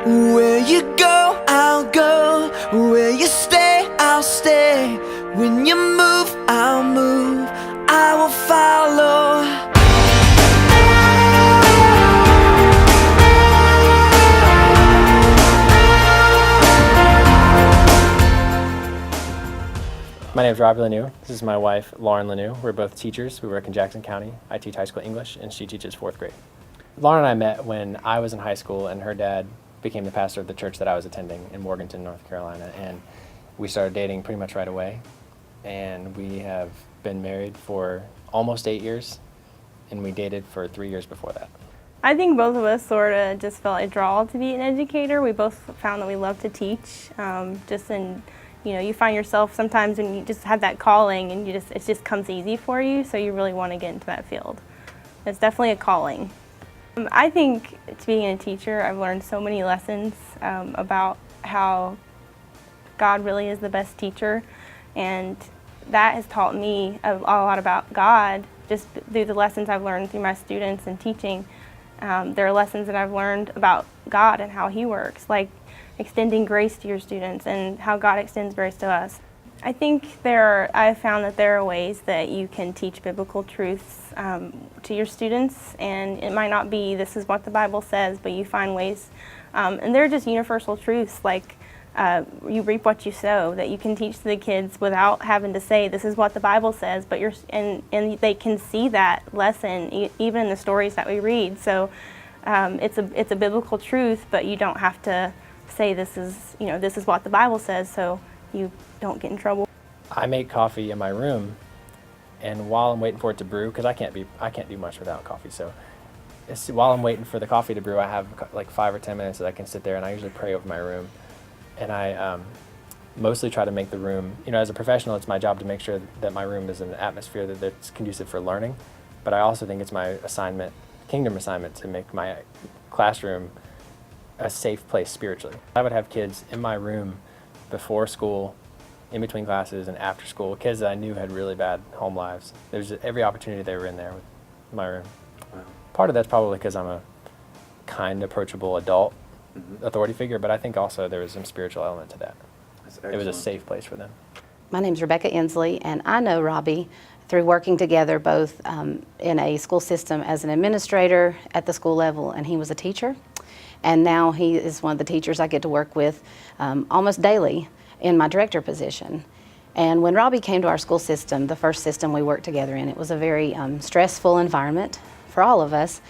Where you go, I'll go. Where you stay, I'll stay. When you move, I'll move. I will follow. My name is Robbie Lanoue. This is my wife, Lauren Lanoue. We're both teachers. We work in Jackson County. I teach high school English, and she teaches 4th grade. Lauren and I met when I was in high school, and her dad became the pastor of the church that I was attending in Morganton, North Carolina. And we started dating pretty much right away. And we have been married for almost 8 years, and we dated for 3 years before that. I think both of us sort of just felt a draw to be an educator. We both found that we love to teach, you find yourself sometimes when you just have that calling and it just comes easy for you, so you really want to get into that field. It's definitely a calling. I think to being a teacher, I've learned so many lessons about how God really is the best teacher, and that has taught me a lot about God just through the lessons I've learned through my students and teaching. There are lessons that I've learned about God and how He works, like extending grace to your students and how God extends grace to us. I think I've found that there are ways that you can teach biblical truths to your students, and it might not be this is what the Bible says, but you find ways, and they're just universal truths like you reap what you sow, that you can teach to the kids without having to say this is what the Bible says, but and they can see that lesson even in the stories that we read. So it's a biblical truth, but you don't have to say this is what the Bible says, so you don't get in trouble. I make coffee in my room, and while I'm waiting for it to brew, because I can't do much without coffee, so while I'm waiting for the coffee to brew, I have like 5 or 10 minutes that I can sit there, and I usually pray over my room. And I mostly try to make the room, as a professional, it's my job to make sure that my room is an atmosphere that's conducive for learning, but I also think it's my assignment, kingdom assignment, to make my classroom a safe place spiritually. I would have kids in my room before school, in between classes, and after school, kids that I knew had really bad home lives. There's every opportunity they were in there with my room. Wow. Part of that's probably because I'm a kind, approachable adult authority figure, but I think also there was some spiritual element to that. It was a safe place for them. My name's Rebecca Inslee, and I know Robbie through working together both in a school system as an administrator at the school level, and he was a teacher. And now he is one of the teachers I get to work with almost daily in my director position. And when Robbie came to our school system, the first system we worked together in, it was a very stressful environment for all of us.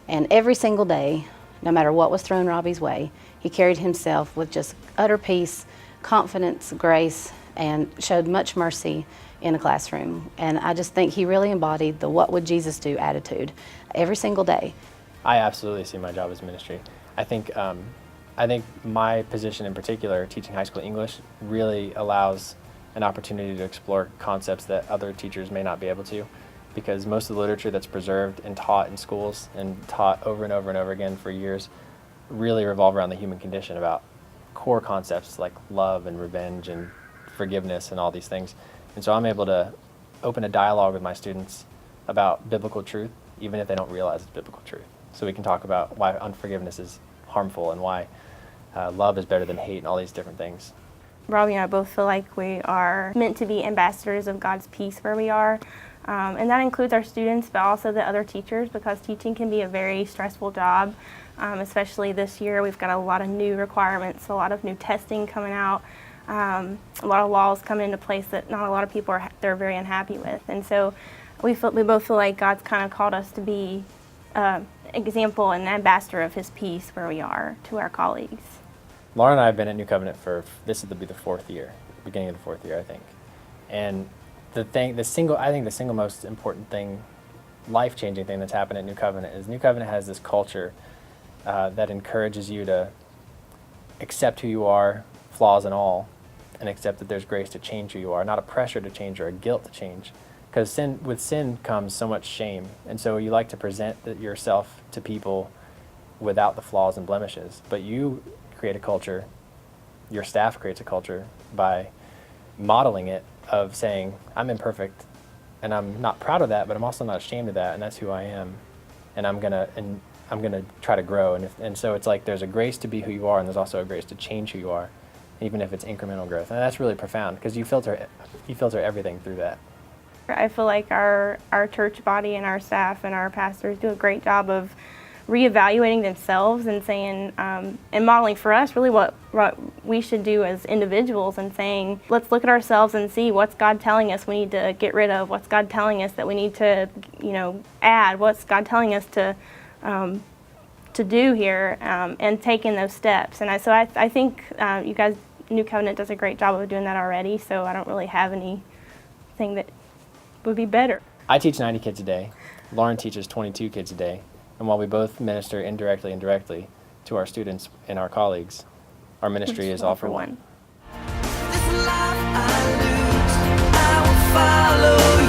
And every single day, no matter what was thrown Robbie's way, he carried himself with just utter peace, confidence, grace, and showed much mercy in the classroom. And I just think he really embodied the what would Jesus do attitude every single day. I absolutely see my job as ministry. I think my position in particular, teaching high school English, really allows an opportunity to explore concepts that other teachers may not be able to, because most of the literature that's preserved and taught in schools and taught over and over and over again for years really revolve around the human condition, about core concepts like love and revenge and forgiveness and all these things. And so I'm able to open a dialogue with my students about biblical truth, even if they don't realize it's biblical truth. So we can talk about why unforgiveness is harmful and why love is better than hate and all these different things. Robbie and I both feel like we are meant to be ambassadors of God's peace where we are. And that includes our students, but also the other teachers, because teaching can be a very stressful job. Especially this year, we've got a lot of new requirements, a lot of new testing coming out, a lot of laws coming into place that not a lot of people they're very unhappy with. And so we both feel like God's kind of called us to be example and ambassador of His peace where we are to our colleagues. Lauren and I have been at New Covenant this will be the 4th year, beginning of the 4th year, I think. And I think the single most important thing, life-changing thing that's happened at New Covenant is New Covenant has this culture that encourages you to accept who you are, flaws and all, and accept that there's grace to change who you are, not a pressure to change or a guilt to change. Because with sin comes so much shame, and so you like to present yourself to people without the flaws and blemishes. But you create a culture, your staff creates a culture by modeling it, of saying, I'm imperfect, and I'm not proud of that, but I'm also not ashamed of that, and that's who I am. And I'm I'm going to try to grow. And so it's like there's a grace to be who you are, and there's also a grace to change who you are, even if it's incremental growth. And that's really profound because you filter everything through that. I feel like our church body and our staff and our pastors do a great job of reevaluating themselves and saying, and modeling for us really what we should do as individuals, and saying, let's look at ourselves and see what's God telling us we need to get rid of, what's God telling us that we need to, add, what's God telling us to do here, and taking those steps. And I think you guys, New Covenant does a great job of doing that already, so I don't really have anything that would be better. I teach 90 kids a day. Lauren teaches 22 kids a day. And while we both minister indirectly and directly to our students and our colleagues, our ministry is all for one. This life I lose, I will follow